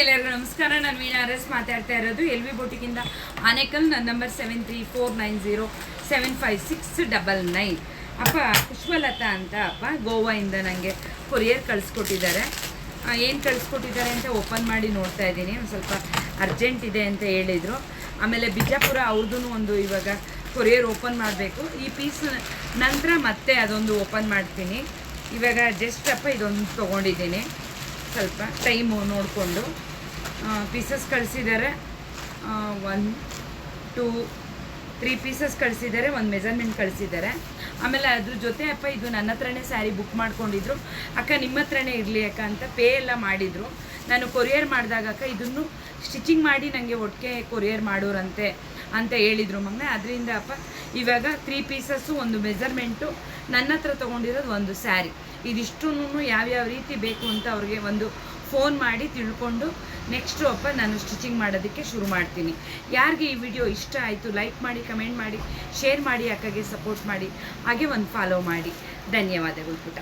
ಎಲ್ಲರಿಗೂ ನಮಸ್ಕಾರ. ನಾನು ಮೀನಾ RS ಮಾತಾಡ್ತಾ ಇರೋದು LV ಬೊಟಿಕಿಂದ ಆನೇಕಲ್. ನನ್ನ ನಂಬರ್ 7349075699. ಅಪ್ಪ ಪುಷ್ಪಲತಾ ಅಂತ ಅಪ್ಪ ಗೋವಾಯಿಂದ ನನಗೆ ಕೊರಿಯರ್ ಕಳಿಸ್ಕೊಟ್ಟಿದ್ದಾರೆ. ಏನು ಕಳಿಸ್ಕೊಟ್ಟಿದ್ದಾರೆ ಅಂತ ಓಪನ್ ಮಾಡಿ ನೋಡ್ತಾ ಇದ್ದೀನಿ. ಒಂದು ಸ್ವಲ್ಪ ಅರ್ಜೆಂಟ್ ಇದೆ ಅಂತ ಹೇಳಿದರು. ಆಮೇಲೆ ಬಿಜಾಪುರ ಅವ್ರದ್ದು ಒಂದು ಇವಾಗ ಕೊರಿಯರ್ ಓಪನ್ ಮಾಡಬೇಕು. ಈ ಪೀಸ್ ನಂತರ ಮತ್ತೆ ಅದೊಂದು ಓಪನ್ ಮಾಡ್ತೀನಿ. ಇವಾಗ ಜಸ್ಟ್ ಅಪ್ಪ ಇದೊಂದು ತೊಗೊಂಡಿದ್ದೀನಿ. ಸ್ವಲ್ಪ ಟೈಮು ನೋಡಿಕೊಂಡು ಪೀಸಸ್ ಕಳಿಸಿದ್ದಾರೆ. 1 2 3 ಪೀಸಸ್ ಕಳಿಸಿದ್ದಾರೆ, ಒಂದು ಮೆಜರ್ಮೆಂಟ್ ಕಳಿಸಿದ್ದಾರೆ. ಆಮೇಲೆ ಅದ್ರ ಜೊತೆ ಅಪ್ಪ ಇದು ನನ್ನ ಹತ್ರನೇ ಸ್ಯಾರಿ ಬುಕ್ ಮಾಡ್ಕೊಂಡಿದ್ರು. ಅಕ್ಕ ನಿಮ್ಮ ಹತ್ರನೇ ಇರಲಿ ಅಕ್ಕ ಅಂತ ಪೇ ಎಲ್ಲ ಮಾಡಿದರು. ನಾನು ಕೊರಿಯರ್ ಮಾಡಿದಾಗ ಅಕ್ಕ ಇದನ್ನು ಸ್ಟಿಚಿಂಗ್ ಮಾಡಿ ನನಗೆ ಒಟ್ಟಿಗೆ ಕೊರಿಯರ್ ಮಾಡೋರಂತೆ ಅಂತ ಹೇಳಿದರು ಮಗನೇ. ಅದರಿಂದ ಅಪ್ಪ ಇವಾಗ 3 ಪೀಸಸ್ಸು, ಒಂದು ಮೆಜರ್ಮೆಂಟು, ನನ್ನ ಹತ್ರ ತೊಗೊಂಡಿರೋದು ಒಂದು ಸ್ಯಾರಿ, ಇದಿಷ್ಟೂ ಯಾವ್ಯಾವ ರೀತಿ ಬೇಕು ಅಂತ ಅವ್ರಿಗೆ ಒಂದು ಫೋನ್ ಮಾಡಿ ತಿಳ್ಕೊಂಡು ನೆಕ್ಸ್ಟು ಅಪ್ಪ ನಾನು ಸ್ಟಿಚಿಂಗ್ ಮಾಡೋದಕ್ಕೆ ಶುರು ಮಾಡ್ತೀನಿ. ಯಾರಿಗೆ ಈ ವಿಡಿಯೋ ಇಷ್ಟ ಆಯಿತು ಲೈಕ್ ಮಾಡಿ, ಕಮೆಂಟ್ ಮಾಡಿ, ಶೇರ್ ಮಾಡಿ, ಅಕ್ಕಗೆ ಸಪೋರ್ಟ್ ಮಾಡಿ, ಹಾಗೆ ಒಂದು ಫಾಲೋ ಮಾಡಿ. ಧನ್ಯವಾದಗಳು ಪುಟ.